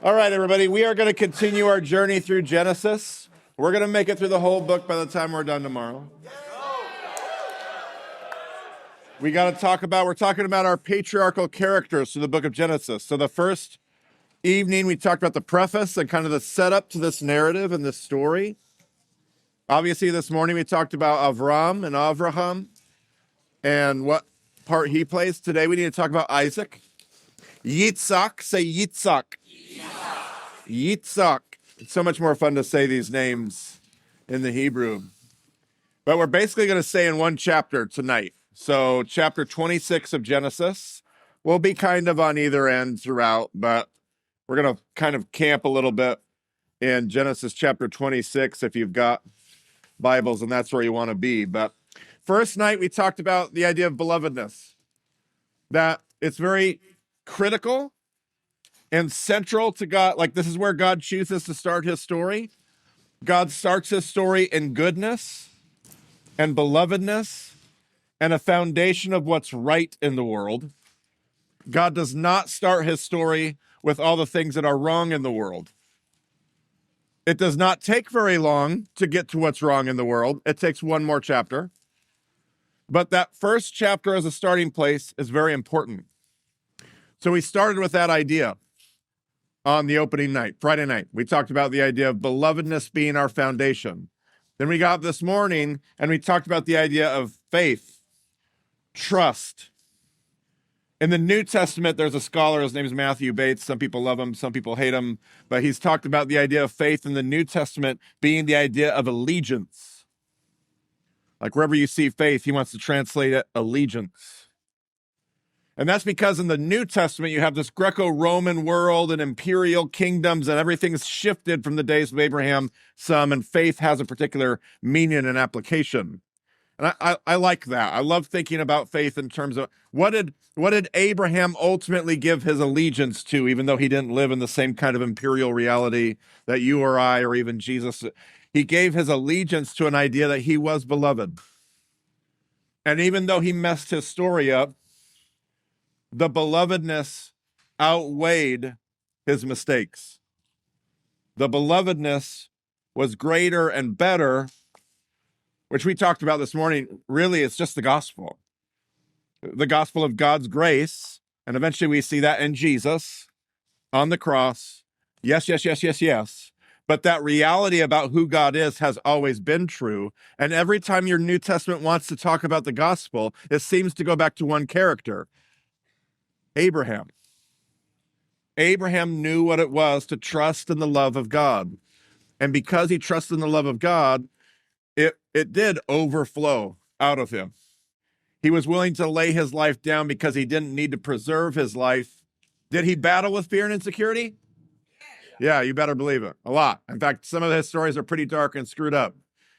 All right, everybody, we are going to continue our journey through Genesis. We're going to make it through the whole book by the time we're done tomorrow. We're talking about our patriarchal characters through the book of Genesis. So the first evening, we talked about the preface and kind of the setup to this narrative and this story. Obviously, this morning, we talked about Avram and Avraham and what part he plays. Today, we need to talk about Isaac. Yitzhak, say Yitzhak. Yitzhak. It's so much more fun to say these names in the Hebrew. But we're basically going to stay in one chapter tonight. So chapter 26 of Genesis will be kind of on either end throughout, but we're going to kind of camp a little bit in Genesis chapter 26 if you've got Bibles and that's where you want to be. But first night we talked about the idea of belovedness, that it's very critical and central to God. Like, this is where God chooses to start his story. God starts his story in goodness and belovedness and a foundation of what's right in the world. God does not start his story with all the things that are wrong in the world. It does not take very long to get to what's wrong in the world. It takes one more chapter. But that first chapter as a starting place is very important. So we started with that idea on the opening night, Friday night. We talked about the idea of belovedness being our foundation. Then we got up this morning and we talked about the idea of faith, trust. In the New Testament, there's a scholar, his name is Matthew Bates. Some people love him, some people hate him, but he's talked about the idea of faith in the New Testament being the idea of allegiance. Like wherever you see faith, he wants to translate it allegiance. And that's because in the New Testament, you have this Greco-Roman world and imperial kingdoms, and everything's shifted from the days of Abraham some, and faith has a particular meaning and application. And I like that. I love thinking about faith in terms of what did Abraham ultimately give his allegiance to, even though he didn't live in the same kind of imperial reality that you or I or even Jesus. He gave his allegiance to an idea that he was beloved. And even though he messed his story up, the belovedness outweighed his mistakes. The belovedness was greater and better, which we talked about this morning. Really, it's just the gospel of God's grace. And eventually we see that in Jesus on the cross. Yes, yes, yes, yes, yes. But that reality about who God is has always been true. And every time your New Testament wants to talk about the gospel, it seems to go back to one character. Abraham. Abraham knew what it was to trust in the love of God. And because he trusted in the love of God, it did overflow out of him. He was willing to lay his life down because he didn't need to preserve his life. Did he battle with fear and insecurity? Yeah, you better believe it. A lot. In fact, some of his stories are pretty dark and screwed up.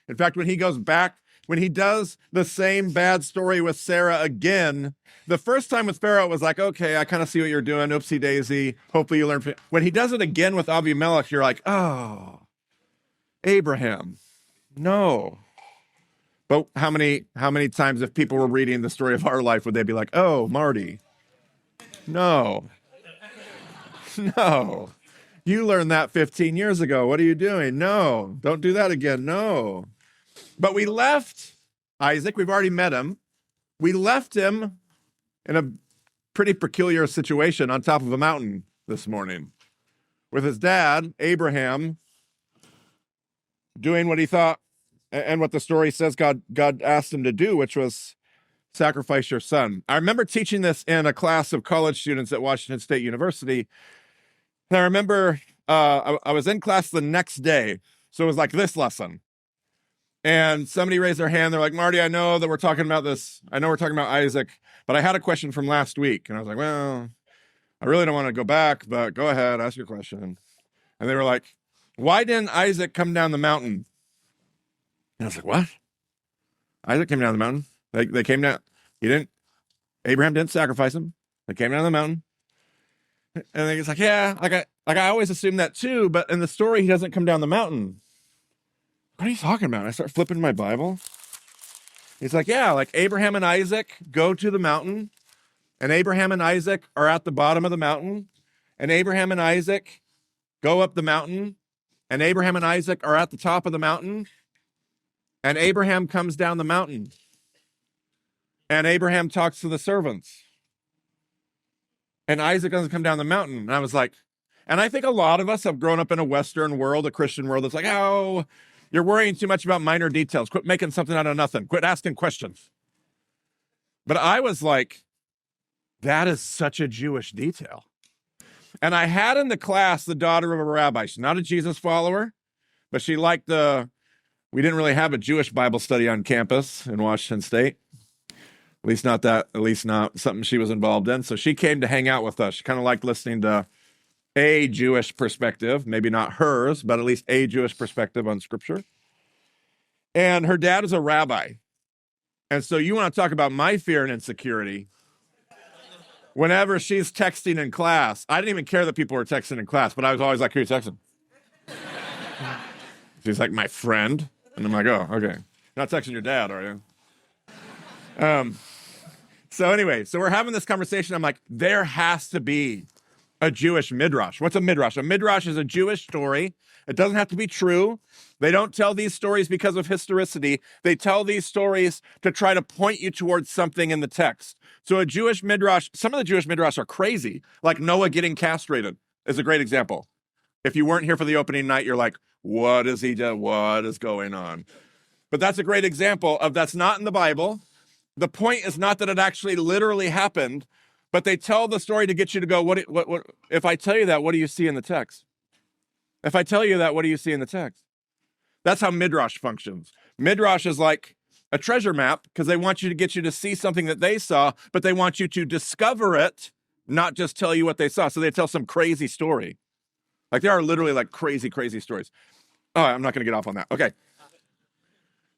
In fact, when he goes back, when he does the same bad story with Sarah again, the first time with Pharaoh, it was like, okay, I kind of see what you're doing. Oopsie daisy. Hopefully you learn from it. When he does it again with Abimelech, you're like, oh, Abraham, no. But how many times if people were reading the story of our life, would they be like, oh, Marty, no, no. You learned that 15 years ago. What are you doing? No, don't do that again. No. But we left Isaac. We've already met him. We left him in a pretty peculiar situation on top of a mountain this morning with his dad, Abraham, doing what he thought and what the story says God asked him to do, which was sacrifice your son. I remember teaching this in a class of college students at Washington State University. And I remember I was in class the next day. So it was like this lesson. And somebody raised their hand. They're like, Marty, I know that we're talking about this. I know we're talking about Isaac, but I had a question from last week. And I was like, well, I really don't want to go back, but go ahead, ask your question. And they were like, why didn't Isaac come down the mountain? And I was like, what? Isaac came down the mountain. They came down. Abraham didn't sacrifice him. They came down the mountain. And he's like, yeah, I always assumed that too, but in the story, he doesn't come down the mountain. What are you talking about? I start flipping my Bible. He's like, yeah, like Abraham and Isaac go to the mountain, and Abraham and Isaac are at the bottom of the mountain, and Abraham and Isaac go up the mountain, and Abraham and Isaac are at the top of the mountain, and Abraham comes down the mountain, and Abraham talks to the servants, and Isaac doesn't come down the mountain. And I was like, and I think a lot of us have grown up in a Western world, a Christian world, that's like, oh, you're worrying too much about minor details. Quit making something out of nothing. Quit asking questions. But I was like, that is such a Jewish detail. And I had in the class the daughter of a rabbi. She's not a Jesus follower, but she liked we didn't really have a Jewish Bible study on campus in Washington State. At least not something she was involved in. So she came to hang out with us. She kind of liked listening to a Jewish perspective, maybe not hers, but at least a Jewish perspective on scripture. And her dad is a rabbi. And so you want to talk about my fear and insecurity. Whenever she's texting in class, I didn't even care that people were texting in class, but I was always like, who are you texting? She's like, my friend. And I'm like, oh, okay. You're not texting your dad, are you? So anyway, so we're having this conversation. I'm like, there has to be a Jewish midrash. What's a midrash? A midrash is a Jewish story. It doesn't have to be true. They don't tell these stories because of historicity. They tell these stories to try to point you towards something in the text. So a Jewish midrash, some of the Jewish midrash are crazy, like Noah getting castrated is a great example. If you weren't here for the opening night, you're like, what is he doing? What is going on? But that's a great example of that's not in the Bible. The point is not that it actually literally happened, but they tell the story to get you to go, what, if I tell you that, what do you see in the text? If I tell you that, what do you see in the text? That's how Midrash functions. Midrash is like a treasure map because they want you to get you to see something that they saw, but they want you to discover it, not just tell you what they saw. So they tell some crazy story. Like there are literally like crazy, crazy stories. Oh, I'm not going to get off on that. Okay.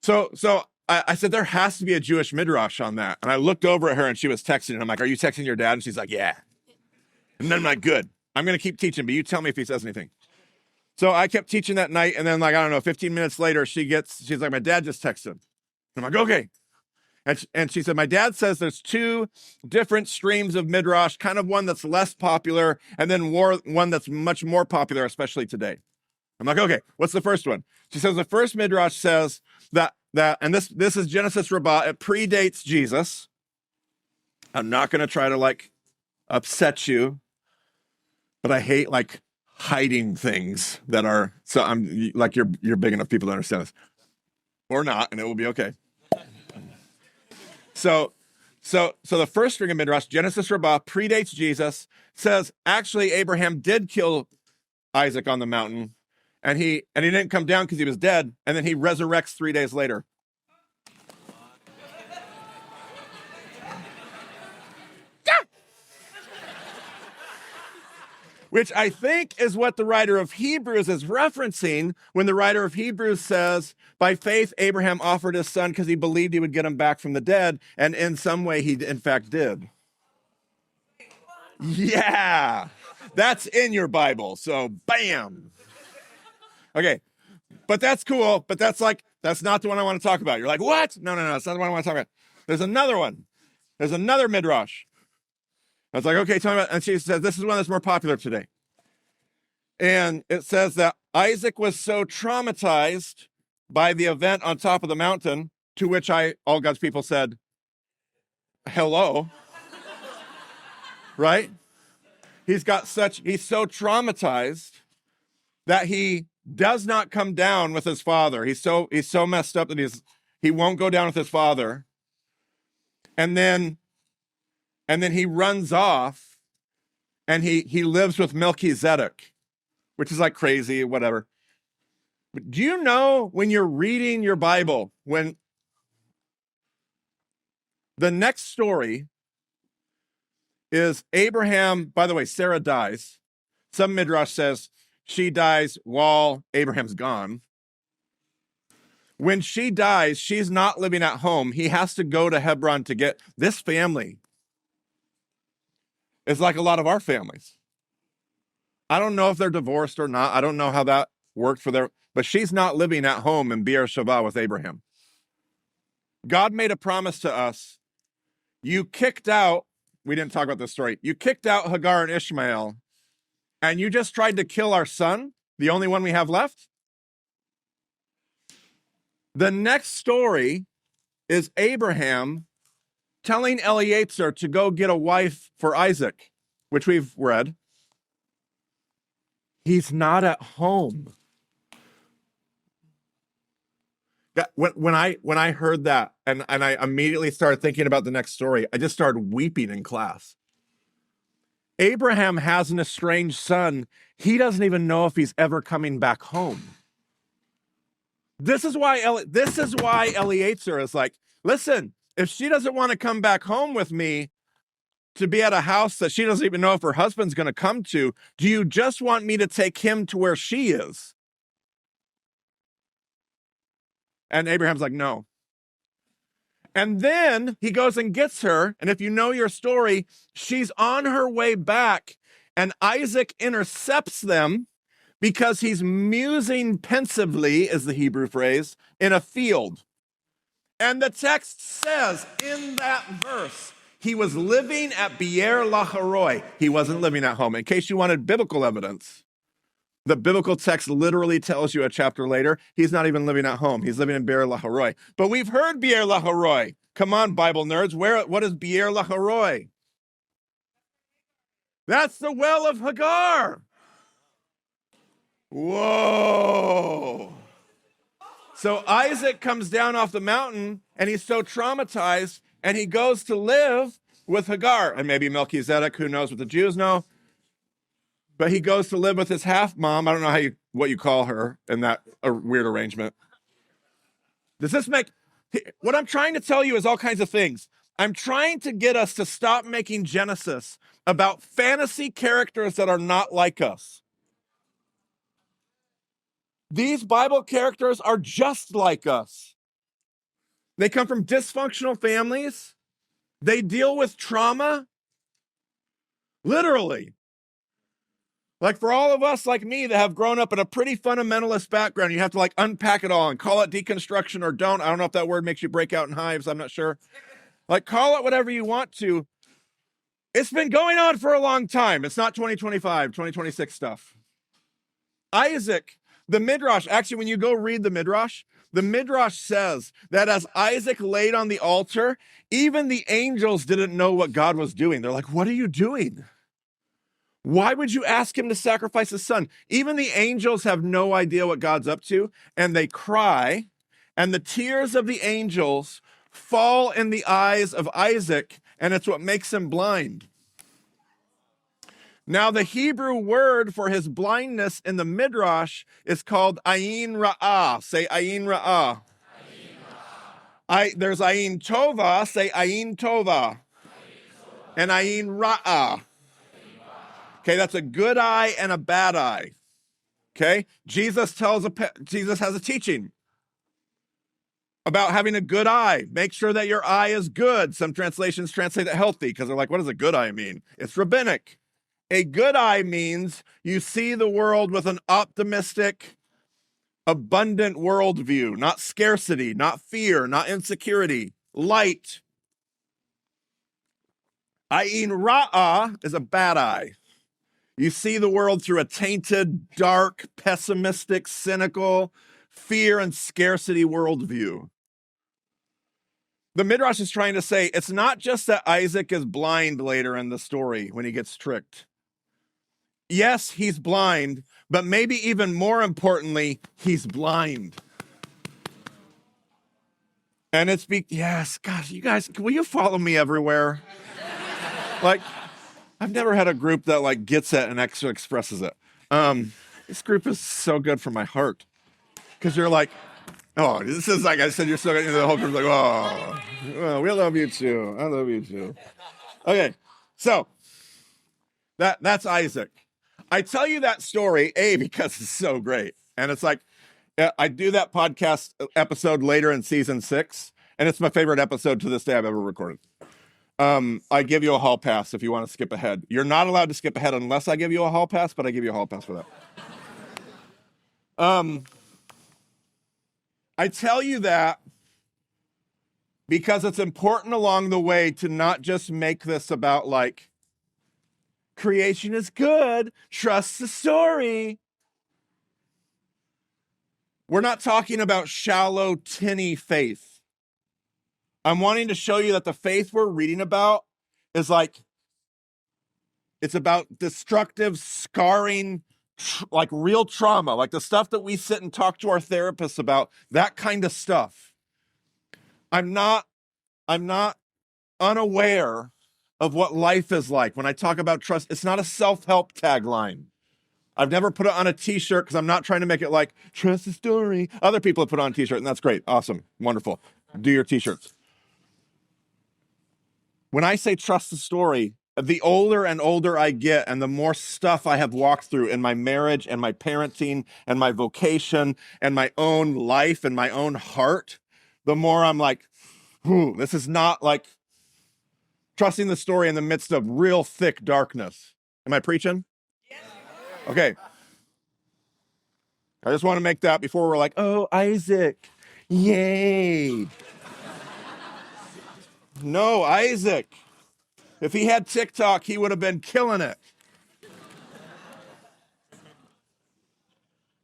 So I said, there has to be a Jewish midrash on that. And I looked over at her and she was texting. And I'm like, are you texting your dad? And she's like, yeah. And then I'm like, good. I'm going to keep teaching, but you tell me if he says anything. So I kept teaching that night. And then 15 minutes later, she's like, my dad just texted. I'm like, okay. And she said, my dad says there's two different streams of midrash, kind of one that's less popular and then one that's much more popular, especially today. I'm like, okay, what's the first one? She says the first midrash says that and this is Genesis Rabbah. It predates Jesus. I'm not going to try to upset you, but I hate hiding things that are, so I'm like, you're big enough people to understand this or not, and it will be okay. So the first string of midrash, Genesis Rabbah, predates Jesus, says actually Abraham did kill Isaac on the mountain, and he didn't come down because he was dead, and then he resurrects 3 days later. Which I think is what the writer of Hebrews is referencing when the writer of Hebrews says, by faith, Abraham offered his son because he believed he would get him back from the dead. And in some way, he in fact did. Yeah, that's in your Bible. So bam. Okay, but that's cool. But that's not the one I want to talk about. You're like, what? No, that's not the one I want to talk about. There's another one. There's another midrash. I was like, okay, tell me about it. And she says, this is one that's more popular today. And it says that Isaac was so traumatized by the event on top of the mountain, to which all God's people said, hello. Right? He's so traumatized that he does not come down with his father. He's so messed up that he won't go down with his father. And then he runs off and he lives with Melchizedek, which is like crazy, whatever. But do you know when you're reading your Bible, when the next story is Abraham, by the way, Sarah dies. Some midrash says she dies while Abraham's gone. When she dies, she's not living at home. He has to go to Hebron to get this family. It's like a lot of our families. I don't know if they're divorced or not. I don't know how that worked but she's not living at home in Beersheba with Abraham. God made a promise to us. We didn't talk about this story. You kicked out Hagar and Ishmael, And you just tried to kill our son, the only one we have left? The next story is Abraham telling Eliezer to go get a wife for Isaac, which we've read. He's not at home. When I heard that and I immediately started thinking about the next story, I just started weeping in class. Abraham has an estranged son. He doesn't even know if he's ever coming back home. This is why Eliezer is like, listen, if she doesn't want to come back home with me to be at a house that she doesn't even know if her husband's going to come to, do you just want me to take him to where she is? And Abraham's like, no. And then he goes and gets her. And if you know your story, she's on her way back. And Isaac intercepts them because he's musing pensively, is the Hebrew phrase, in a field. And the text says in that verse, he was living at Beer Laharoi. He wasn't living at home. In case you wanted biblical evidence, the biblical text literally tells you a chapter later, he's not even living at home. He's living in Beer Laharoi. But we've heard Beer Laharoi. Come on, Bible nerds. What is Beer Laharoi? That's the well of Hagar. Whoa. So Isaac comes down off the mountain and he's so traumatized and he goes to live with Hagar. And maybe Melchizedek, who knows what the Jews know. But he goes to live with his half-mom. I don't know what you call her in that weird arrangement. Does this make... What I'm trying to tell you is all kinds of things. I'm trying to get us to stop making Genesis about fantasy characters that are not like us. These Bible characters are just like us. They come from dysfunctional families. They deal with trauma. Literally. Like for all of us like me that have grown up in a pretty fundamentalist background, you have to like unpack it all and call it deconstruction or don't. I don't know if that word makes you break out in hives. I'm not sure. Like call it whatever you want to. It's been going on for a long time. It's not 2025, 2026 stuff. Isaac, the Midrash, actually, when you go read the Midrash says that as Isaac laid on the altar, even the angels didn't know what God was doing. They're like, what are you doing? Why would you ask him to sacrifice his son? Even the angels have no idea what God's up to, and they cry, and the tears of the angels fall in the eyes of Isaac, and it's what makes him blind. Now, the Hebrew word for his blindness in the Midrash is called ayin ra'ah. Say ayin ra'ah. There's ayin tova. Say ayin tova. And ayin ra'ah. Okay, that's a good eye and a bad eye. Okay, Jesus has a teaching about having a good eye. Make sure that your eye is good. Some translations translate it healthy because they're like, what does a good eye mean? It's rabbinic. A good eye means you see the world with an optimistic, abundant worldview, not scarcity, not fear, not insecurity, light. Ayin ra'ah is a bad eye. You see the world through a tainted, dark, pessimistic, cynical, fear and scarcity worldview. The Midrash is trying to say it's not just that Isaac is blind later in the story when he gets tricked. Yes, he's blind, but maybe even more importantly, he's blind. And yes, gosh, you guys, will you follow me everywhere? Like, I've never had a group that like gets it and extra expresses it. This group is so good for my heart. Because you're like, oh, this is like I said, you're so good. The whole group's like, oh, well, we love you too. I love you too. Okay, so that's Isaac. I tell you that story, because it's so great. And it's like, I do that podcast episode later in season 6, and it's my favorite episode to this day I've ever recorded. I give you a hall pass if you want to skip ahead. You're not allowed to skip ahead unless I give you a hall pass, but I give you a hall pass for that. I tell you that because it's important along the way to not just make this about like Creation is good. Trust the story. We're not talking about shallow, tinny faith. I'm wanting to show you that the faith we're reading about is like, it's about destructive, scarring, like real trauma, like the stuff that we sit and talk to our therapists about, that kind of stuff. I'm not unaware of what life is like. When I talk about trust, it's not a self-help tagline. I've never put it on a t-shirt because I'm not trying to make it like, trust the story. Other people have put on a t-shirt, and that's great. Awesome. Wonderful. Do your t-shirts. When I say trust the story, the older and older I get and the more stuff I have walked through in my marriage and my parenting and my vocation and my own life and my own heart, the more I'm like, this is not like trusting the story in the midst of real thick darkness. Am I preaching? Yes. Okay. I just want to make that before we're like, oh, Isaac, yay. No, Isaac. If he had TikTok, he would have been killing it.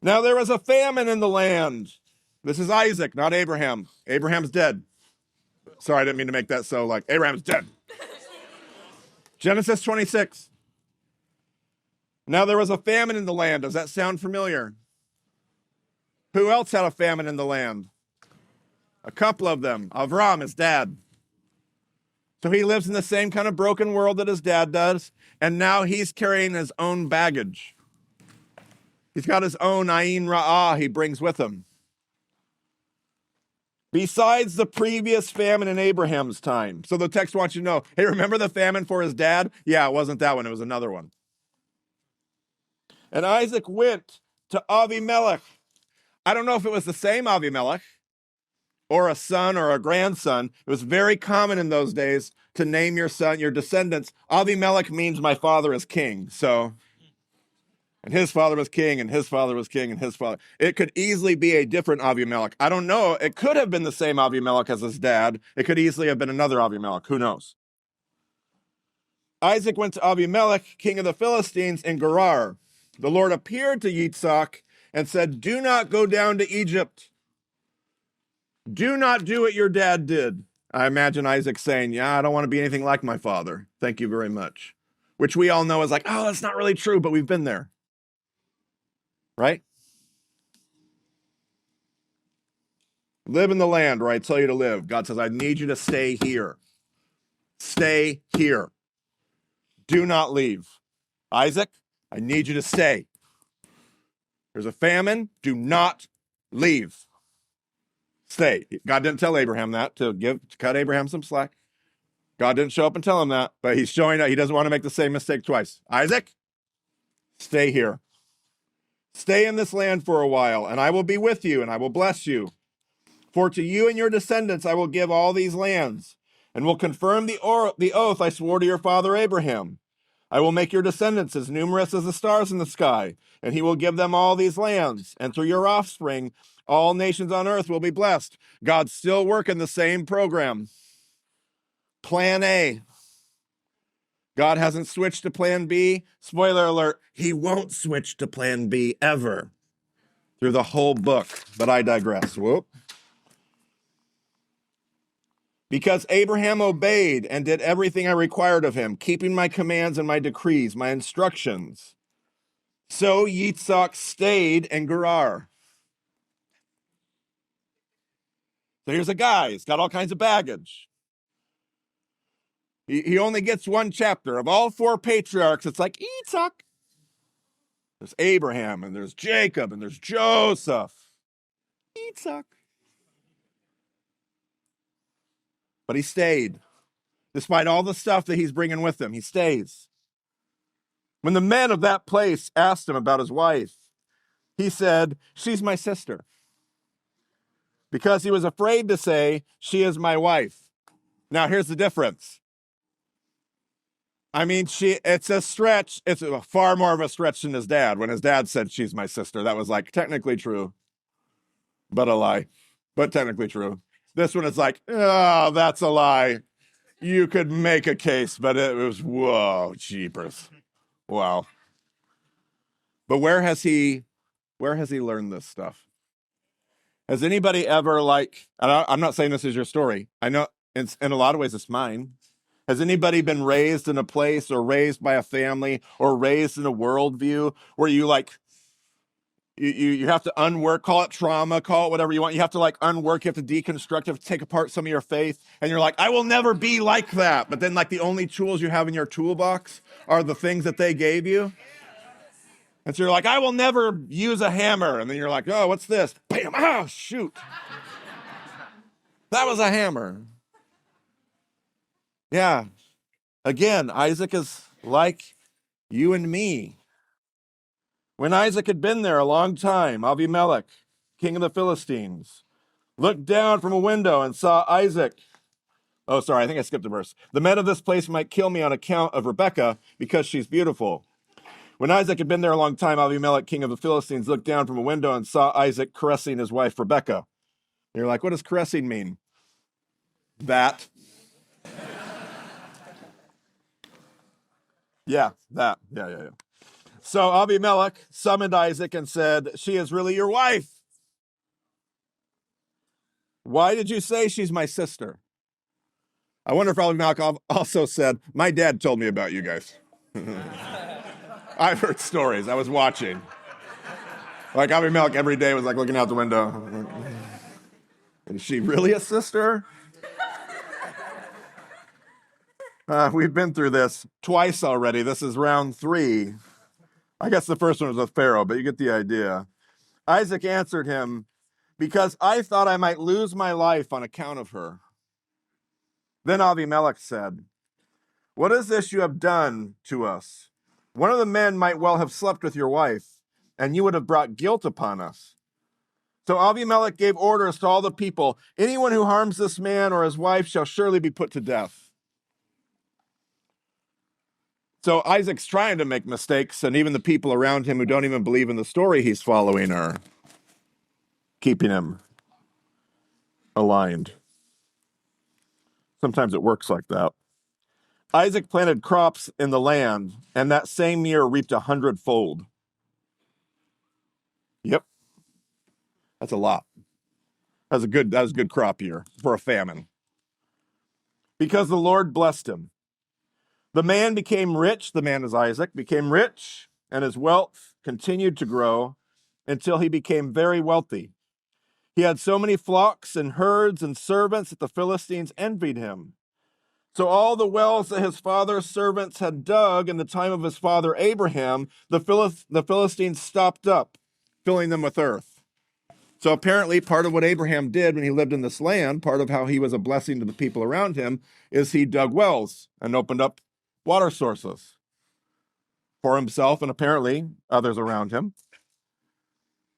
Now there was a famine in the land. This is Isaac, not Abraham. Abraham's dead. Sorry, I didn't mean to make that so like, Abraham's dead. Genesis 26. Now there was a famine in the land. Does that sound familiar? Who else had a famine in the land? A couple of them. Avram, his dad. So he lives in the same kind of broken world that his dad does, and now he's carrying his own baggage. He's got his own ayin ra'ah he brings with him. Besides the previous famine in Abraham's time. So the text wants you to know, hey, remember the famine for his dad? Yeah, it wasn't that one, it was another one. And Isaac went to Avimelech. I don't know if it was the same Avimelech or a son or a grandson. It was very common in those days to name your son, your descendants. Avimelech means my father is king. So, and his father was king, and his father was king, and his father. It could easily be a different Avimelech. I don't know. It could have been the same Avimelech as his dad. It could easily have been another Avimelech. Who knows? Isaac went to Avimelech, king of the Philistines, in Gerar. The Lord appeared to Yitzhak and said, do not go down to Egypt. Do not do what your dad did. I imagine Isaac saying, yeah, I don't want to be anything like my father. Thank you very much. Which we all know is like, oh, that's not really true, but we've been there. Right? Live in the land where I tell you to live. God says, I need you to stay here. Stay here. Do not leave. Isaac, I need you to stay. There's a famine. Do not leave. Stay. God didn't tell Abraham that to cut Abraham some slack. God didn't show up and tell him that, but he's showing that he doesn't want to make the same mistake twice. Isaac, stay here. Stay in this land for a while, and I will be with you, and I will bless you. For to you and your descendants I will give all these lands, and will confirm the oath I swore to your father Abraham. I will make your descendants as numerous as the stars in the sky, and he will give them all these lands. And through your offspring, all nations on earth will be blessed. God's still working the same program. Plan A. God hasn't switched to plan B. Spoiler alert, he won't switch to plan B ever through the whole book. But I digress. Whoop. Because Abraham obeyed and did everything I required of him, keeping my commands and my decrees, my instructions. So Yitzhak stayed in Gerar. So here's a guy, he's got all kinds of baggage. He only gets one chapter. Of all four patriarchs, it's like Yitzhak. There's Abraham, and there's Jacob, and there's Joseph. Yitzhak. But he stayed. Despite all the stuff that he's bringing with him, he stays. When the men of that place asked him about his wife, he said, she's my sister. Because he was afraid to say, she is my wife. Now, here's the difference. I mean, it's a stretch. It's far more of a stretch than his dad. When his dad said, she's my sister, that was like technically true, but a lie, but technically true. This one is like, oh, that's a lie. You could make a case, but it was, whoa, jeepers. Wow. But where has he learned this stuff? Has anybody ever and I'm not saying this is your story. I know in a lot of ways it's mine. Has anybody been raised in a place or raised by a family or raised in a worldview where you have to unwork, call it trauma, call it whatever you want. You have to unwork, you have to deconstruct, you have to take apart some of your faith. And you're like, I will never be like that. But then the only tools you have in your toolbox are the things that they gave you. And so you're like, I will never use a hammer. And then you're like, oh, what's this? Bam, oh, shoot. That was a hammer. Yeah. Again, Isaac is like you and me. When Isaac had been there a long time, Abimelech, king of the Philistines, looked down from a window and saw Isaac. Oh, sorry, I think I skipped a verse. The men of this place might kill me on account of Rebekah because she's beautiful. When Isaac had been there a long time, Abimelech, king of the Philistines, looked down from a window and saw Isaac caressing his wife Rebekah. And you're like, what does caressing mean? That. Yeah, that. Yeah. So Abimelech summoned Isaac and said, she is really your wife. Why did you say she's my sister? I wonder if Abimelech also said, my dad told me about you guys. I've heard stories. I was watching. Abimelech every day was looking out the window. Is she really a sister? We've been through this twice already. This is round 3. I guess the first one was with Pharaoh, but you get the idea. Isaac answered him, because I thought I might lose my life on account of her. Then Abimelech said, what is this you have done to us? One of the men might well have slept with your wife, and you would have brought guilt upon us. So Abimelech gave orders to all the people, anyone who harms this man or his wife shall surely be put to death. So Isaac's trying to make mistakes, and even the people around him who don't even believe in the story he's following are keeping him aligned. Sometimes it works like that. Isaac planted crops in the land, and that same year reaped 100-fold. Yep. That's a lot. That was a good crop year for a famine. Because the Lord blessed him. The man became rich, the man is Isaac, became rich, and his wealth continued to grow until he became very wealthy. He had so many flocks and herds and servants that the Philistines envied him. So all the wells that his father's servants had dug in the time of his father Abraham, the Philistines stopped up, filling them with earth. So apparently part of what Abraham did when he lived in this land, part of how he was a blessing to the people around him, is he dug wells and opened up water sources for himself and apparently others around him.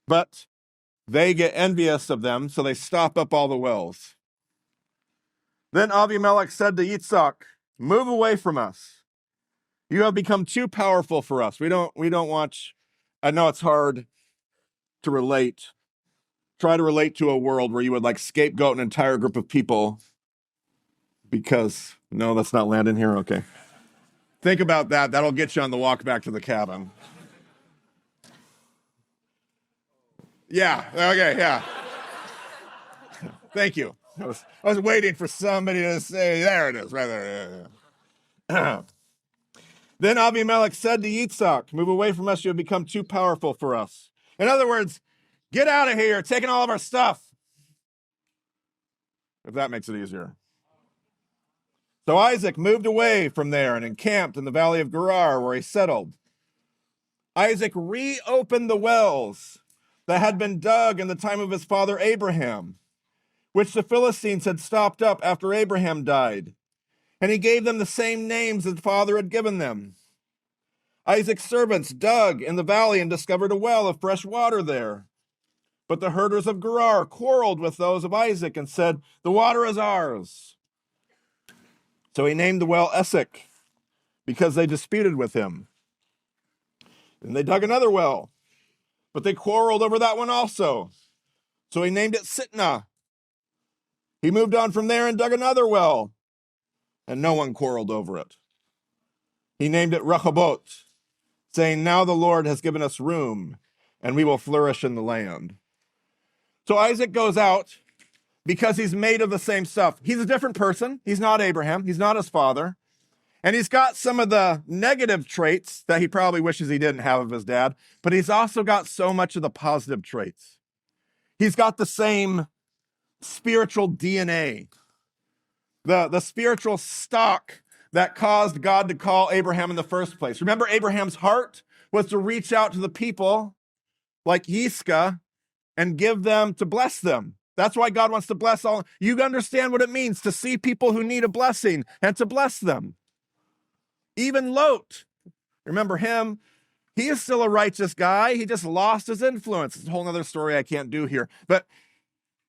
But they get envious of them, so they stop up all the wells. Then Abimelech said to Yitzhak, move away from us. You have become too powerful for us. We don't want, I know it's hard to relate. Try to relate to a world where you would scapegoat an entire group of people because, no, that's not landing here. Okay. Think about that. That'll get you on the walk back to the cabin. Yeah. Okay. Yeah. Thank you. I was waiting for somebody to say, there it is, right there. Yeah. Then Abimelech said to Yitzhak, move away from us. You have become too powerful for us. In other words, get out of here, taking all of our stuff. If that makes it easier. So Isaac moved away from there and encamped in the valley of Gerar, where he settled. Isaac reopened the wells that had been dug in the time of his father Abraham, which the Philistines had stopped up after Abraham died. And he gave them the same names his father had given them. Isaac's servants dug in the valley and discovered a well of fresh water there. But the herders of Gerar quarreled with those of Isaac and said, the water is ours. So he named the well Esek, because they disputed with him. And they dug another well, but they quarreled over that one also. So he named it Sitnah. He moved on from there and dug another well, and no one quarreled over it. He named it Rehoboth, saying, now the Lord has given us room, and we will flourish in the land. So Isaac goes out because he's made of the same stuff. He's a different person. He's not Abraham. He's not his father. And he's got some of the negative traits that he probably wishes he didn't have of his dad, but he's also got so much of the positive traits. He's got the same spiritual DNA, the spiritual stock that caused God to call Abraham in the first place. Remember, Abraham's heart was to reach out to the people like Yiscah and give them, to bless them. That's why God wants to bless all. You understand what it means to see people who need a blessing and to bless them. Even Lot, remember him? He is still a righteous guy. He just lost his influence. It's a whole other story I can't do here. But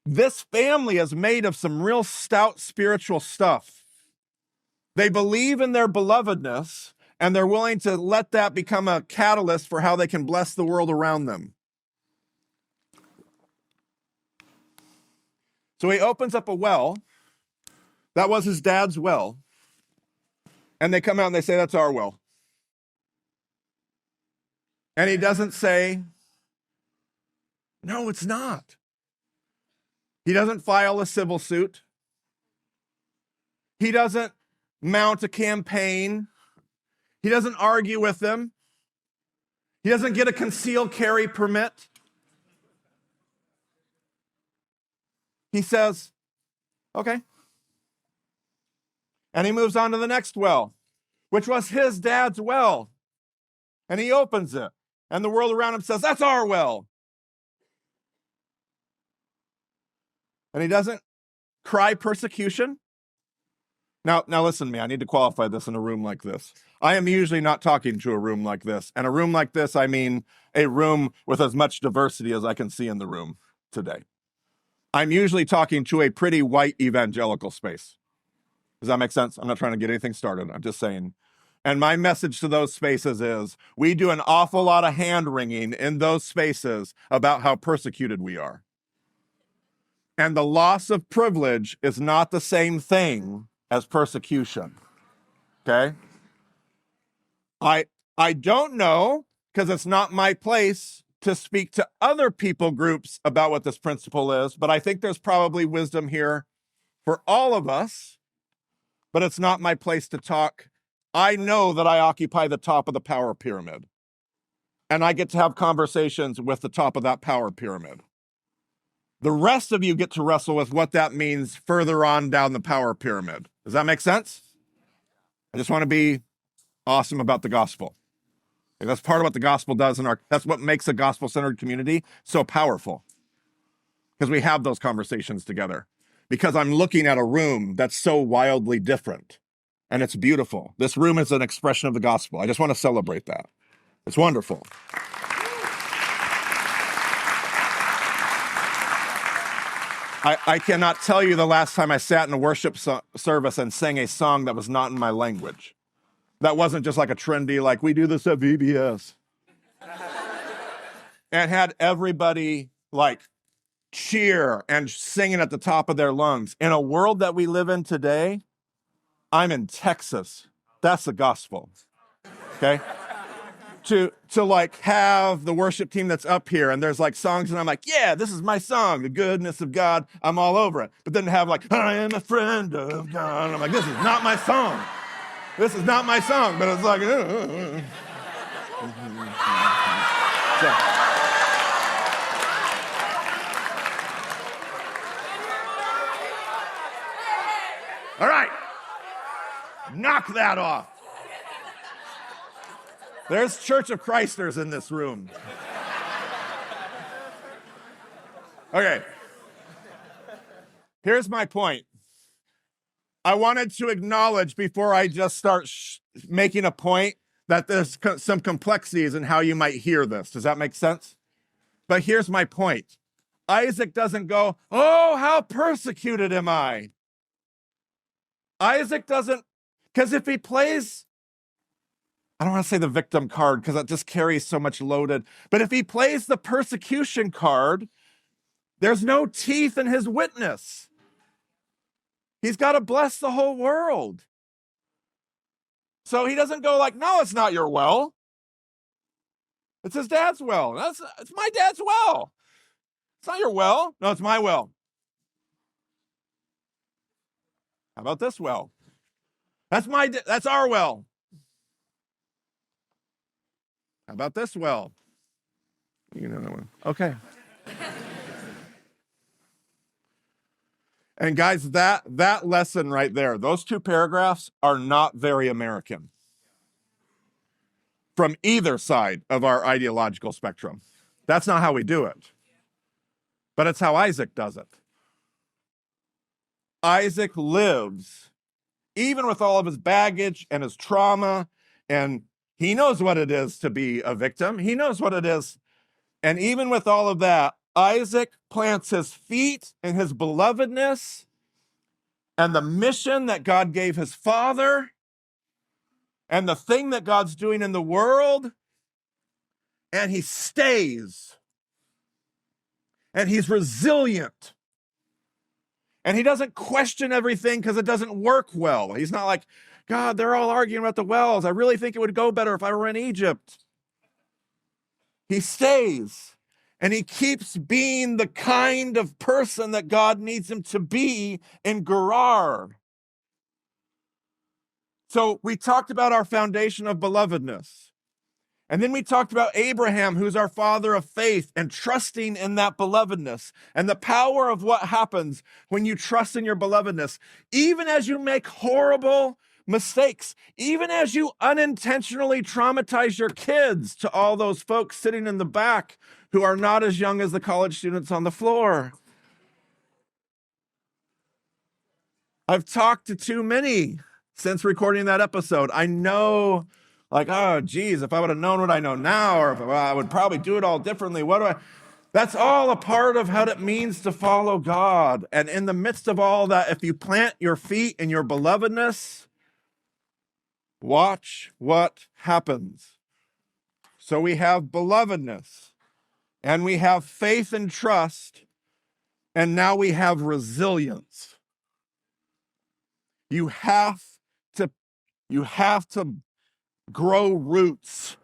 this family is made of some real stout spiritual stuff. They believe in their belovedness, and they're willing to let that become a catalyst for how they can bless the world around them. So he opens up a well. That was his dad's well. And they come out and they say, that's our well. And he doesn't say, no, it's not. He doesn't file a civil suit. He doesn't mount a campaign. He doesn't argue with them. He doesn't get a concealed carry permit. He says, okay. And he moves on to the next well, which was his dad's well. And he opens it. And the world around him says, that's our well. And he doesn't cry persecution. Now listen to me. I need to qualify this in a room like this. I am usually not talking to a room like this. And a room like this, I mean a room with as much diversity as I can see in the room today. I'm usually talking to a pretty white evangelical space. Does that make sense? I'm not trying to get anything started. I'm just saying. And my message to those spaces is we do an awful lot of hand-wringing in those spaces about how persecuted we are. And the loss of privilege is not the same thing as persecution. Okay? I don't know, because it's not my place to speak to other people groups about what this principle is, but I think there's probably wisdom here for all of us, but it's not my place to talk. I know that I occupy the top of the power pyramid, and I get to have conversations with the top of that power pyramid. The rest of you get to wrestle with what that means further on down the power pyramid. Does that make sense? I just want to be awesome about the gospel. And that's part of what the gospel does that's what makes a gospel-centered community so powerful. Because we have those conversations together. Because I'm looking at a room that's so wildly different. And it's beautiful. This room is an expression of the gospel. I just want to celebrate that. It's wonderful. I cannot tell you the last time I sat in a worship service and sang a song that was not in my language. That wasn't just like a trendy, like we do this at VBS. And had everybody like cheer and singing at the top of their lungs. In a world that we live in today, I'm in Texas. That's the gospel. Okay? To like have the worship team that's up here and there's like songs and I'm like, yeah, this is my song, the goodness of God, I'm all over it. But then to have like, I am a friend of God. I'm like, this is not my song. This is not my song, but it's like, So. All right, knock that off. There's Church of Christers in this room. Okay. Here's my point. I wanted to acknowledge before I just start making a point that there's some complexities in how you might hear this. Does that make sense? But here's my point. Isaac doesn't go, oh, how persecuted am I? Isaac doesn't, because if he plays, I don't want to say the victim card because that just carries so much loaded. But if he plays the persecution card, there's no teeth in his witness. He's got to bless the whole world. So he doesn't go like, no, it's not your well. It's his dad's well. It's my dad's well. It's not your well. No, it's my well. How about this well? That's our well. How about this well? You know that one. Okay. And guys, that lesson right there, those two paragraphs are not very American from either side of our ideological spectrum. That's not how we do it. But it's how Isaac does it. Isaac lives, even with all of his baggage and his trauma, and he knows what it is to be a victim. He knows what it is. And even with all of that, Isaac plants his feet in his belovedness and the mission that God gave his father and the thing that God's doing in the world. And he stays. And he's resilient. And he doesn't question everything because it doesn't work well. He's not like, God, they're all arguing about the wells. I really think it would go better if I were in Egypt. He stays. And he keeps being the kind of person that God needs him to be in Gerar. So we talked about our foundation of belovedness. And then we talked about Abraham, who's our father of faith, and trusting in that belovedness and the power of what happens when you trust in your belovedness. Even as you make horrible mistakes, even as you unintentionally traumatize your kids, to all those folks sitting in the back who are not as young as the college students on the floor. I've talked to too many since recording that episode. I know, like, oh, geez, if I would have known what I know now, or if I would probably do it all differently. That's all a part of what it means to follow God. And in the midst of all that, if you plant your feet in your belovedness, watch what happens. So we have belovedness, and we have faith and trust, and now we have resilience. You have to grow roots.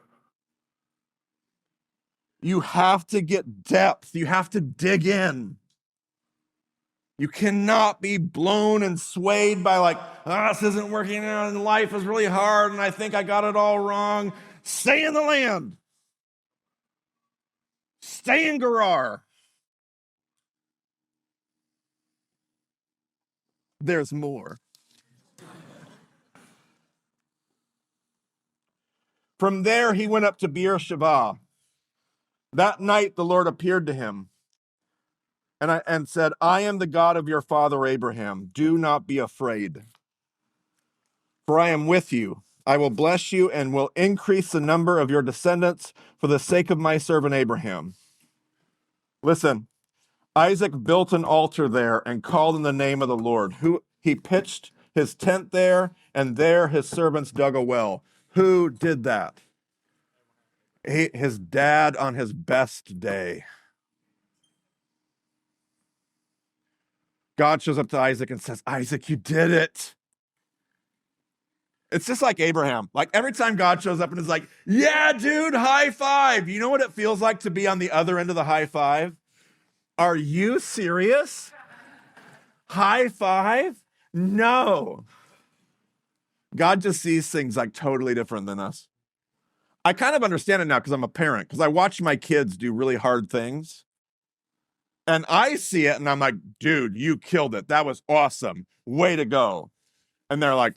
You have to get depth. You have to dig in. You cannot be blown and swayed by like, this isn't working out and life is really hard and I think I got it all wrong. Stay in the land. Stay in Gerar. There's more. From there, he went up to Beersheba. That night, the Lord appeared to him and said, I am the God of your father Abraham. Do not be afraid, for I am with you. I will bless you and will increase the number of your descendants for the sake of my servant Abraham. Listen, Isaac built an altar there and called in the name of the Lord. He pitched his tent there, and there his servants dug a well. Who did that? His dad on his best day. God shows up to Isaac and says, Isaac, you did it. It's just like Abraham. Like every time God shows up and is like, yeah, dude, high five. You know what it feels like to be on the other end of the high five? Are you serious? High five? No. God just sees things like totally different than us. I kind of understand it now because I'm a parent, because I watch my kids do really hard things. And I see it and I'm like, dude, you killed it. That was awesome. Way to go. And they're like,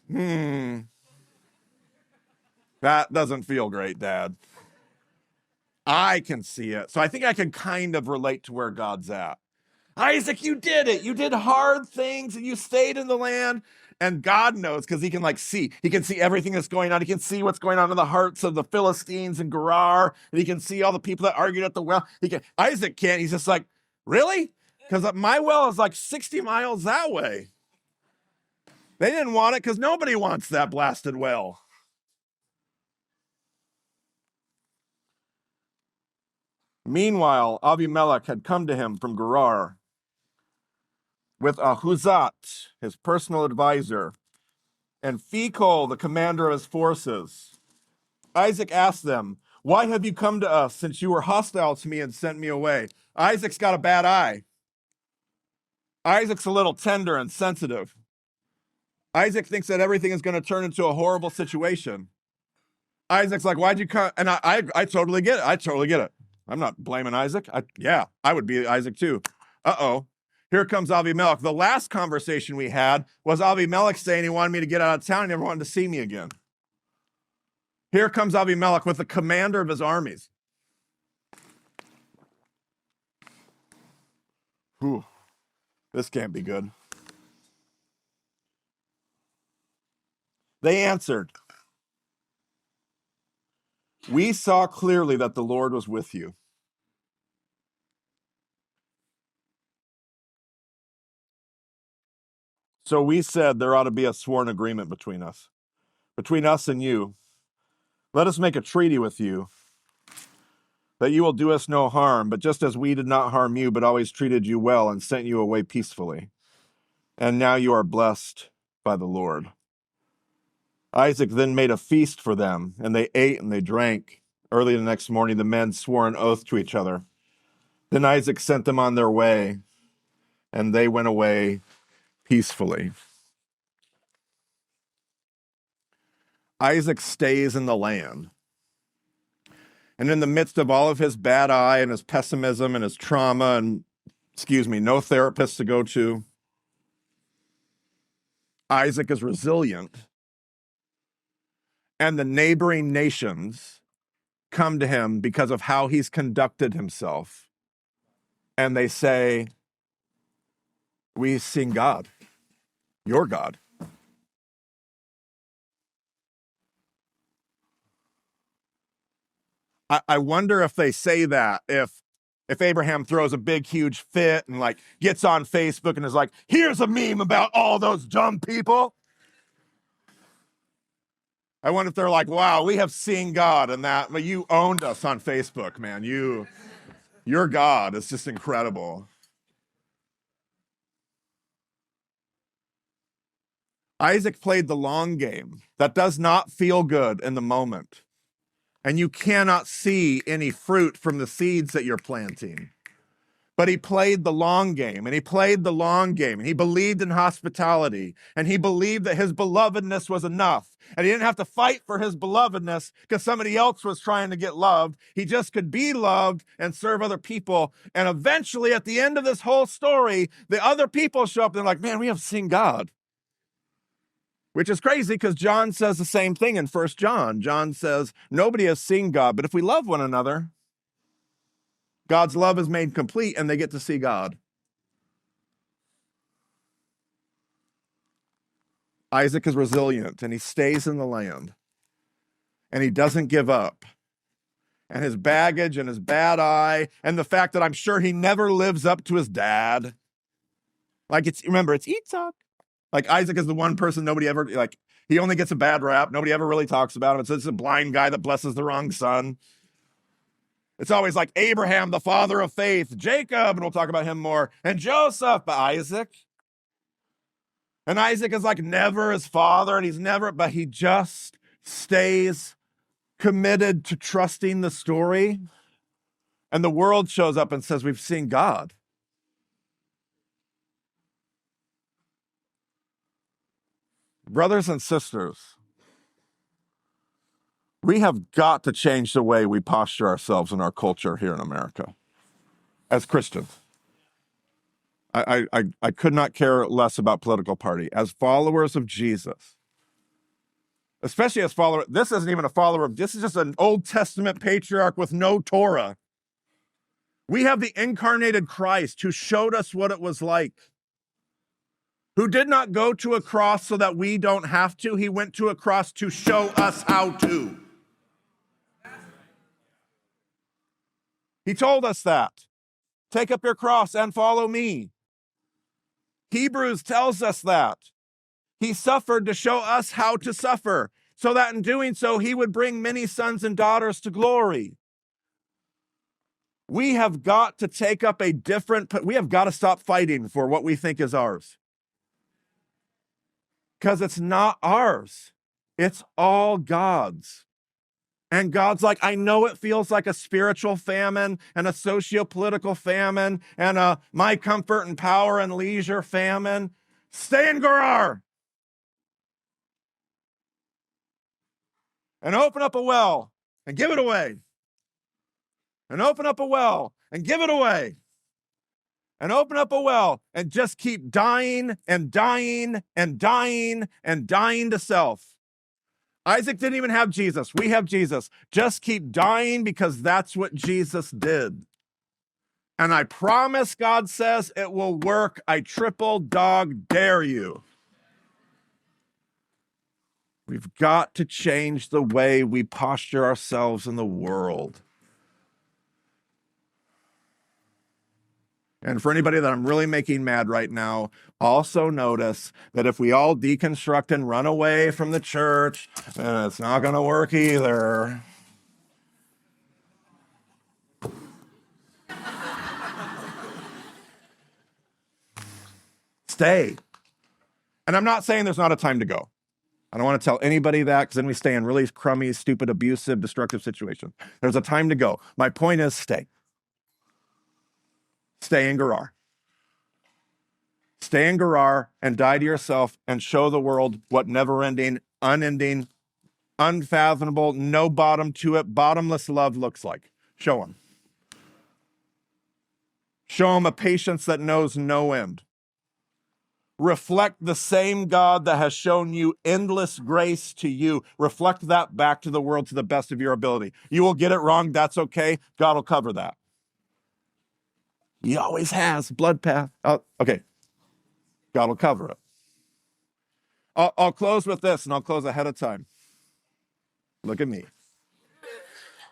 that doesn't feel great, Dad. I can see it. So I think I can kind of relate to where God's at. Isaac, you did it. You did hard things and you stayed in the land. And God knows, because he can see. He can see everything that's going on. He can see what's going on in the hearts of the Philistines and Gerar. And he can see all the people that argued at the well. Isaac can't. He's just like, really? Because my well is like 60 miles that way. They didn't want it because nobody wants that blasted well. Meanwhile, Abimelech had come to him from Gerar with Ahuzat, his personal advisor, and Phicol, the commander of his forces. Isaac asked them, Why have you come to us, since you were hostile to me and sent me away? Isaac's got a bad eye. Isaac's a little tender and sensitive. Isaac thinks that everything is going to turn into a horrible situation. Isaac's like, why'd you come? And I totally get it. I totally get it. I'm not blaming Isaac. I would be Isaac too. Uh-oh. Here comes Abimelech. The last conversation we had was Abimelech saying he wanted me to get out of town and never wanted to see me again. Here comes Abimelech with the commander of his armies. Whew. This can't be good. They answered, we saw clearly that the Lord was with you. So we said there ought to be a sworn agreement between us and you. Let us make a treaty with you that you will do us no harm, but just as we did not harm you, but always treated you well and sent you away peacefully. And now you are blessed by the Lord. Isaac then made a feast for them, and they ate and they drank. Early the next morning, the men swore an oath to each other. Then Isaac sent them on their way, and they went away peacefully. Isaac stays in the land. And in the midst of all of his bad eye and his pessimism and his trauma and, no therapist to go to, Isaac is resilient. And the neighboring nations come to him because of how he's conducted himself. And they say, we've seen God, your God. I wonder if they say that, if Abraham throws a big, huge fit and like gets on Facebook and is like, here's a meme about all those dumb people. I wonder if they're like, wow, we have seen God and that, but you owned us on Facebook, man. Your God is just incredible. Isaac played the long game. That does not feel good in the moment. And you cannot see any fruit from the seeds that you're planting. But he played the long game, and he played the long game, and he believed in hospitality, and he believed that his belovedness was enough. And he didn't have to fight for his belovedness because somebody else was trying to get loved. He just could be loved and serve other people. And eventually, at the end of this whole story, the other people show up, and they're like, man, we have seen God. Which is crazy because John says the same thing in 1 John. John says, nobody has seen God, but if we love one another, God's love is made complete and they get to see God. Isaac is resilient and he stays in the land and he doesn't give up. And his baggage and his bad eye and the fact that I'm sure he never lives up to his dad. Like remember, it's Yitzhak. Like Isaac is the one person nobody ever, like he only gets a bad rap. Nobody ever really talks about him. It's a blind guy that blesses the wrong son. It's always like Abraham, the father of faith, Jacob, and we'll talk about him more, and Joseph, but Isaac. And Isaac is like never his father, and but he just stays committed to trusting the story. And the world shows up and says, we've seen God. Brothers and sisters, we have got to change the way we posture ourselves in our culture here in America as Christians. I could not care less about political party. As followers of Jesus, especially as followers, this isn't even a follower, this is just an Old Testament patriarch with no Torah. We have the incarnated Christ who showed us what it was like, who did not go to a cross so that we don't have to. He went to a cross to show us how to. He told us that. Take up your cross and follow me. Hebrews tells us that. He suffered to show us how to suffer, so that in doing so, he would bring many sons and daughters to glory. We have got to take up we have got to stop fighting for what we think is ours. Because it's not ours. It's all God's. And God's like, I know it feels like a spiritual famine and a socio-political famine and a my comfort and power and leisure famine. Stay in Gerar and open up a well and give it away. And open up a well and give it away. And open up a well and just keep dying and dying and dying and dying to self. Isaac didn't even have Jesus. We have Jesus. Just keep dying because that's what Jesus did. And I promise, God says, it will work. I triple dog dare you. We've got to change the way we posture ourselves in the world. And for anybody that I'm really making mad right now, also notice that if we all deconstruct and run away from the church, then it's not going to work either. Stay. And I'm not saying there's not a time to go. I don't want to tell anybody that because then we stay in really crummy, stupid, abusive, destructive situations. There's a time to go. My point is stay. Stay in Gerar. Stay in Gerar and die to yourself and show the world what never-ending, unending, unfathomable, no bottom to it, bottomless love looks like. Show them. Show them a patience that knows no end. Reflect the same God that has shown you endless grace to you. Reflect that back to the world to the best of your ability. You will get it wrong. That's okay. God will cover that. He always has. Blood path. Okay. God will cover it. I'll close with this, and I'll close ahead of time. Look at me.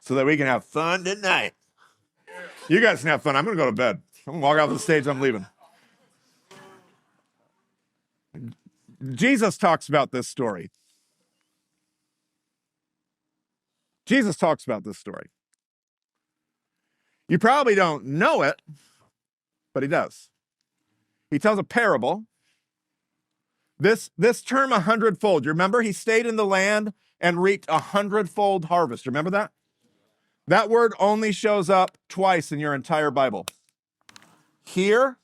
So that we can have fun tonight. You guys can have fun. I'm going to go to bed. I'm going to walk off the stage. I'm leaving. Jesus talks about this story. Jesus talks about this story. You probably don't know it, but he does. He tells a parable. This term 100-fold. You remember he stayed in the land and reaped 100-fold harvest. Remember that? That word only shows up twice in your entire Bible. Here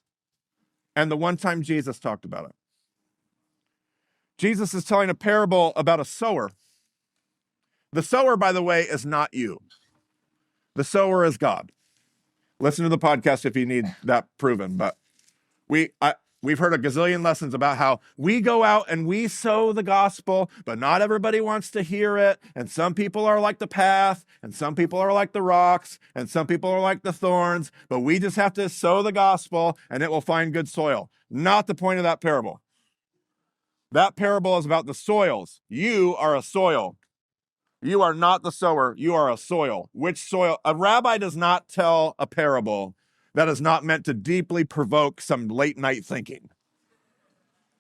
and the one time Jesus talked about it. Jesus is telling a parable about a sower. The sower, by the way, is not you. The sower is God. Listen to the podcast if you need that proven. But we've heard a gazillion lessons about how we go out and we sow the gospel, but not everybody wants to hear it. And some people are like the path, and some people are like the rocks, and some people are like the thorns. But we just have to sow the gospel, and it will find good soil. Not the point of that parable. That parable is about the soils. You are a soil. You are not the sower. You are a soil. Which soil? A rabbi does not tell a parable that is not meant to deeply provoke some late night thinking.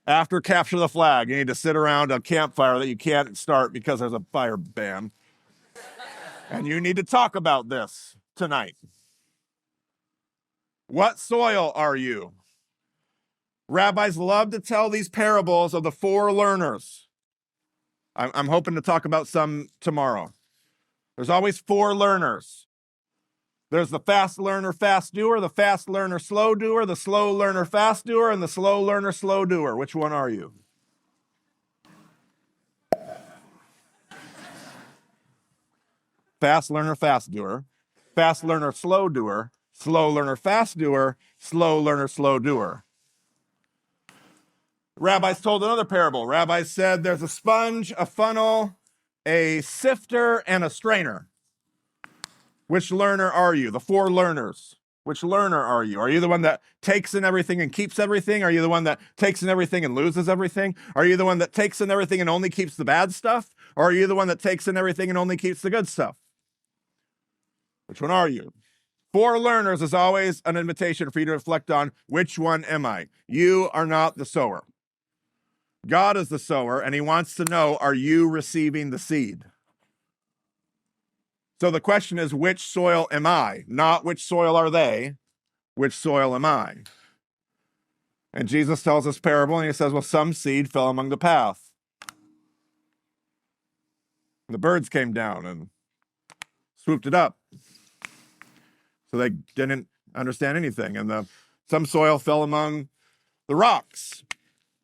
After capture the flag, you need to sit around a campfire that you can't start because there's a fire ban. And you need to talk about this tonight. What soil are you? Rabbis love to tell these parables of the four learners. I'm hoping to talk about some tomorrow. There's always four learners. There's the fast learner, fast doer, the fast learner, slow doer, the slow learner, fast doer, and the slow learner, slow doer. Which one are you? Fast learner, fast doer, fast learner, slow doer, slow learner, fast doer, slow learner, slow doer. Rabbis told another parable. Rabbis said there's a sponge, a funnel, a sifter, and a strainer. Which learner are you? The four learners. Which learner are you? Are you the one that takes in everything and keeps everything? Are you the one that takes in everything and loses everything? Are you the one that takes in everything and only keeps the bad stuff? Or are you the one that takes in everything and only keeps the good stuff? Which one are you? Four learners is always an invitation for you to reflect on which one am I? You are not the sower. God is the sower, and he wants to know, are you receiving the seed? So the question is, which soil am I? Not which soil are they, which soil am I? And Jesus tells this parable, and he says, well, some seed fell among the path. The birds came down and swooped it up. So they didn't understand anything. And some soil fell among the rocks.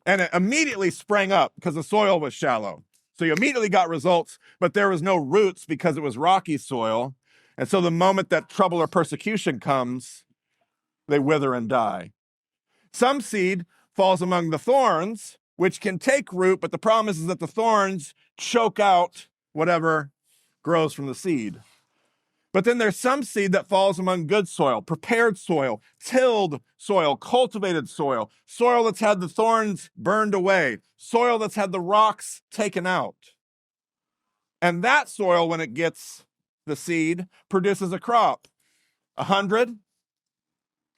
And it immediately sprang up because the soil was shallow. So you immediately got results, but there was no roots because it was rocky soil. And so the moment that trouble or persecution comes, they wither and die. Some seed falls among the thorns, which can take root, but the problem is that the thorns choke out whatever grows from the seed. But then there's some seed that falls among good soil, prepared soil, tilled soil, cultivated soil, soil that's had the thorns burned away, soil that's had the rocks taken out. And that soil, when it gets the seed, produces a crop. 100,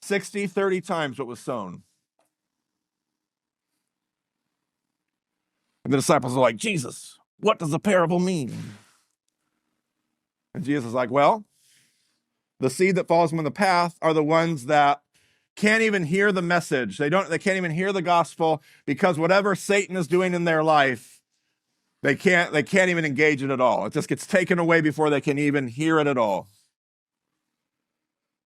60, 30 times what was sown. And the disciples are like, Jesus, what does the parable mean? And Jesus is like, well, the seed that falls on the path are the ones that can't even hear the message. They can't even hear the gospel because whatever Satan is doing in their life, they can't even engage it at all. It just gets taken away before they can even hear it at all.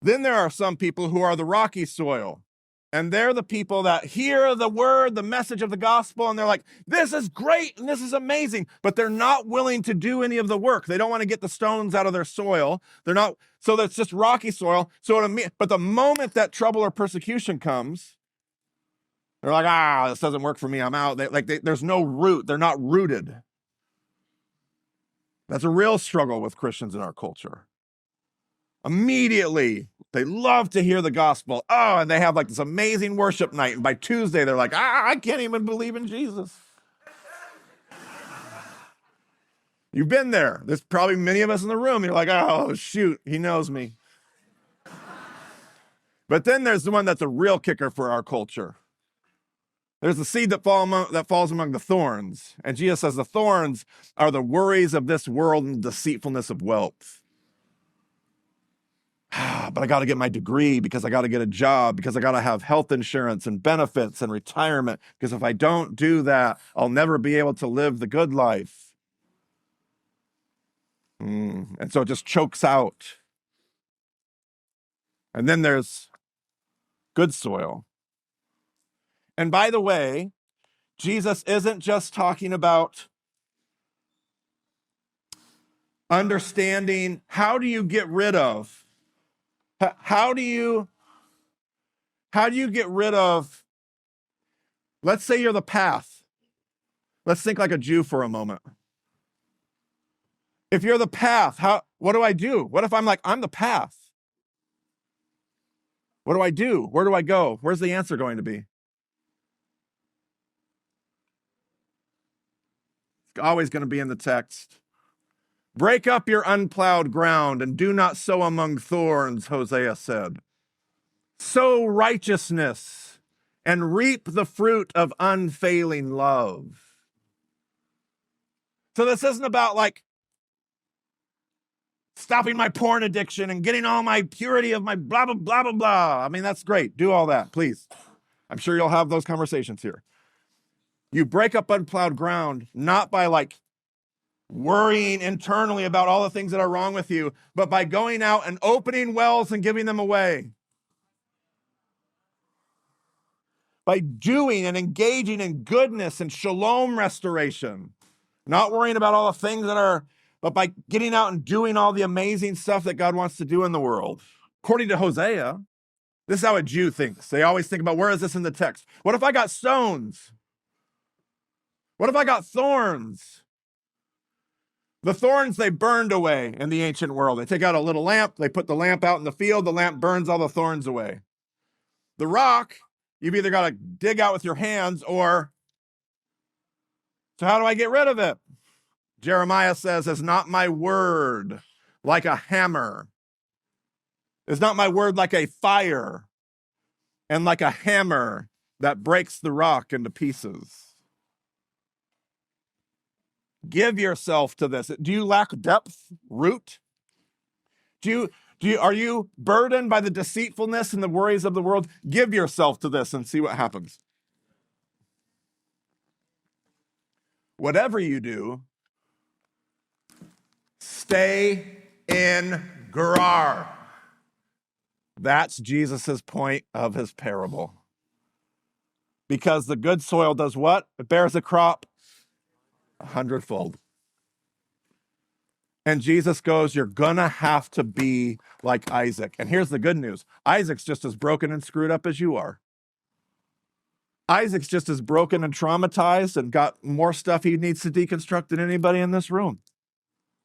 Then there are some people who are the rocky soil. And they're the people that hear the word, the message of the gospel, and they're like, this is great and this is amazing, but they're not willing to do any of the work. They don't want to get the stones out of their soil. So that's just rocky soil. But the moment that trouble or persecution comes, they're like, this doesn't work for me. I'm out. There's no root. They're not rooted. That's a real struggle with Christians in our culture. Immediately, they love to hear the gospel. And they have like this amazing worship night. And by Tuesday, they're like, I can't even believe in Jesus. You've been there. There's probably many of us in the room. You're like, oh, shoot, he knows me. But then there's the one that's a real kicker for our culture. There's the seed that falls among the thorns. And Jesus says the thorns are the worries of this world and deceitfulness of wealth. But I got to get my degree because I got to get a job, because I got to have health insurance and benefits and retirement. Because if I don't do that, I'll never be able to live the good life. And so it just chokes out. And then there's good soil. And by the way, Jesus isn't just talking about understanding how do you get rid of How do you get rid of, let's say you're the path. Let's think like a Jew for a moment. If you're the path, what do I do? What if I'm the path? What do I do? Where do I go? Where's the answer going to be? It's always going to be in the text. Break up your unplowed ground and do not sow among thorns, Hosea said. Sow righteousness and reap the fruit of unfailing love. So this isn't about stopping my porn addiction and getting all my purity of my blah, blah, blah, blah, blah. I mean, that's great. Do all that, please. I'm sure you'll have those conversations here. You break up unplowed ground, not by worrying internally about all the things that are wrong with you, but by going out and opening wells and giving them away. By doing and engaging in goodness and shalom restoration. Not worrying about all the things but by getting out and doing all the amazing stuff that God wants to do in the world. According to Hosea, this is how a Jew thinks. They always think about, where is this in the text? What if I got stones? What if I got thorns? The thorns they burned away in the ancient world. They take out a little lamp, they put the lamp out in the field, the lamp burns all the thorns away. The rock, you've either got to dig out with your hands so how do I get rid of it? Jeremiah says, is not my word like a hammer? Is not my word like a fire and like a hammer that breaks the rock into pieces? Give yourself to this. Do you lack depth, root? Are you burdened by the deceitfulness and the worries of the world? Give yourself to this and see what happens. Whatever you do, stay in Gerar. That's Jesus's point of his parable. Because the good soil does what? It bears a crop 100-fold. And Jesus goes, you're going to have to be like Isaac. And here's the good news. Isaac's just as broken and screwed up as you are. Isaac's just as broken and traumatized and got more stuff he needs to deconstruct than anybody in this room.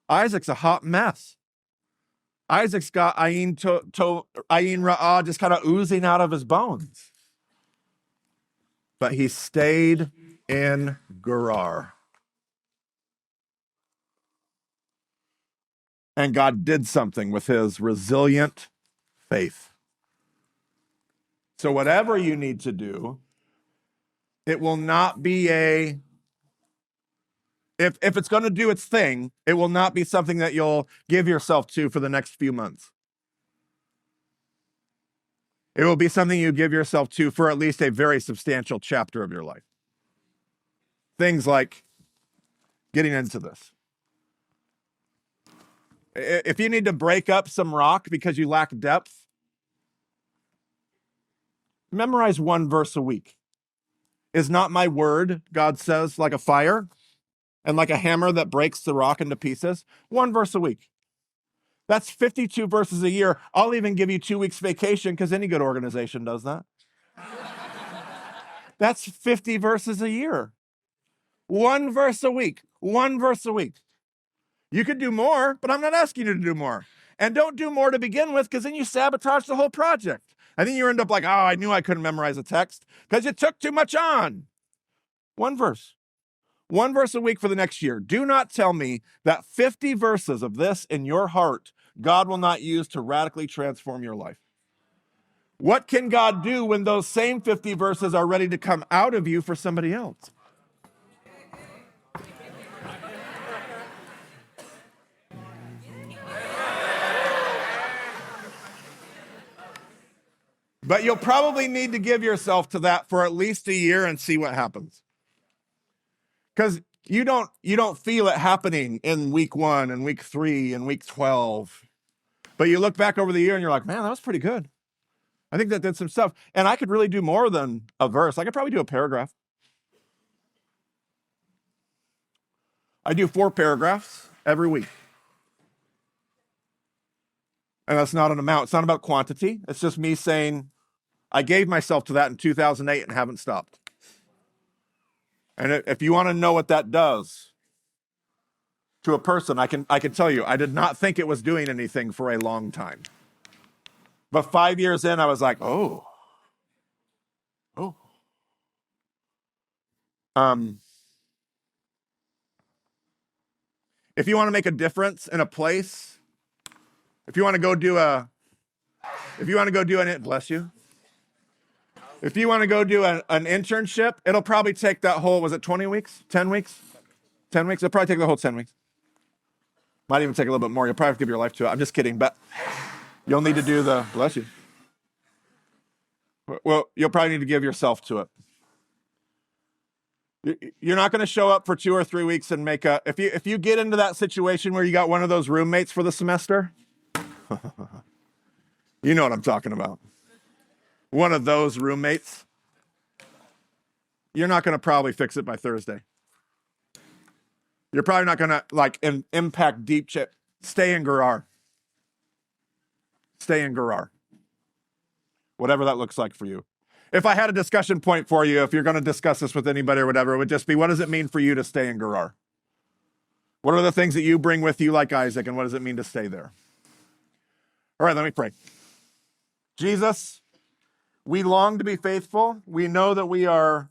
Isaac's a hot mess. Isaac's got ayin ra'ah just kind of oozing out of his bones. But he stayed in Gerar. And God did something with his resilient faith. So whatever you need to do, it will not be if it's going to do its thing, it will not be something that you'll give yourself to for the next few months. It will be something you give yourself to for at least a very substantial chapter of your life. Things like getting into this. If you need to break up some rock because you lack depth, memorize one verse a week. Is not my word, God says, like a fire and like a hammer that breaks the rock into pieces? One verse a week. That's 52 verses a year. I'll even give you 2 weeks vacation because any good organization does that. That's 50 verses a year. One verse a week. One verse a week. You could do more, but I'm not asking you to do more. And don't do more to begin with because then you sabotage the whole project. I think you end up like, oh, I knew I couldn't memorize a text because you took too much on. One verse. One verse a week for the next year. Do not tell me that 50 verses of this in your heart God will not use to radically transform your life. What can God do when those same 50 verses are ready to come out of you for somebody else? But you'll probably need to give yourself to that for at least a year and see what happens. Because you don't feel it happening in week 1 and week 3 and week 12. But you look back over the year and you're like, man, that was pretty good. I think that did some stuff. And I could really do more than a verse. I could probably do a paragraph. I do 4 paragraphs every week. And that's not an amount. It's not about quantity. It's just me saying, I gave myself to that in 2008 and haven't stopped. And if you want to know what that does to a person, I can tell you, I did not think it was doing anything for a long time. But 5 years in, I was like, oh. If you want to make a difference in a place, if you want to go do an internship, it'll probably take that whole, was it 20 weeks? 10 weeks? 10 weeks? It'll probably take the whole 10 weeks. Might even take a little bit more. You'll probably have to give your life to it. I'm just kidding, but you'll need to do bless you. Well, you'll probably need to give yourself to it. You're not going to show up for 2 or 3 weeks and if you get into that situation where you got one of those roommates for the semester, you know what I'm talking about. One of those roommates, you're not going to probably fix it by Thursday. You're probably not going to impact deep chip. Stay in Gerar. Stay in Gerar. Whatever that looks like for you. If I had a discussion point for you, if you're going to discuss this with anybody or whatever, it would just be, what does it mean for you to stay in Gerar? What are the things that you bring with you like Isaac, and what does it mean to stay there? All right, let me pray. Jesus, we long to be faithful. We know that we are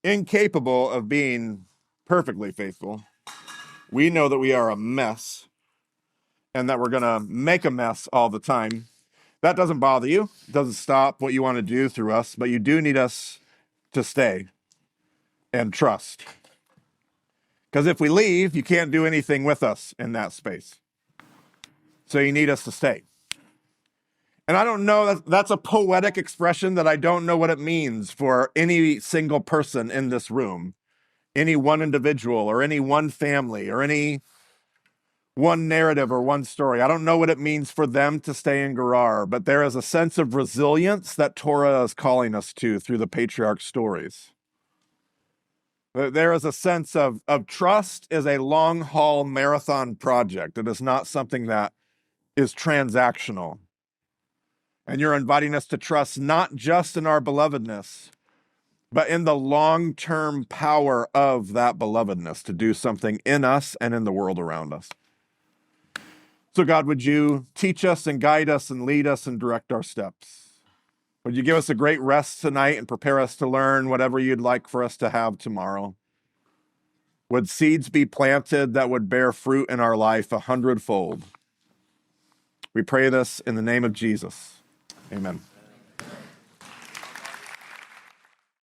incapable of being perfectly faithful. We know that we are a mess and that we're going to make a mess all the time. That doesn't bother you. It doesn't stop what you want to do through us, but you do need us to stay and trust. Because if we leave, you can't do anything with us in that space. So you need us to stay. And I don't know, that's a poetic expression that I don't know what it means for any single person in this room, any one individual or any one family or any one narrative or one story. I don't know what it means for them to stay in Gerar, but there is a sense of resilience that Torah is calling us to through the patriarch stories. There is a sense of trust is a long-haul marathon project. It is not something that is transactional. And you're inviting us to trust not just in our belovedness, but in the long-term power of that belovedness to do something in us and in the world around us. So God, would you teach us and guide us and lead us and direct our steps? Would you give us a great rest tonight and prepare us to learn whatever you'd like for us to have tomorrow? Would seeds be planted that would bear fruit in our life 100-fold? We pray this in the name of Jesus. Amen.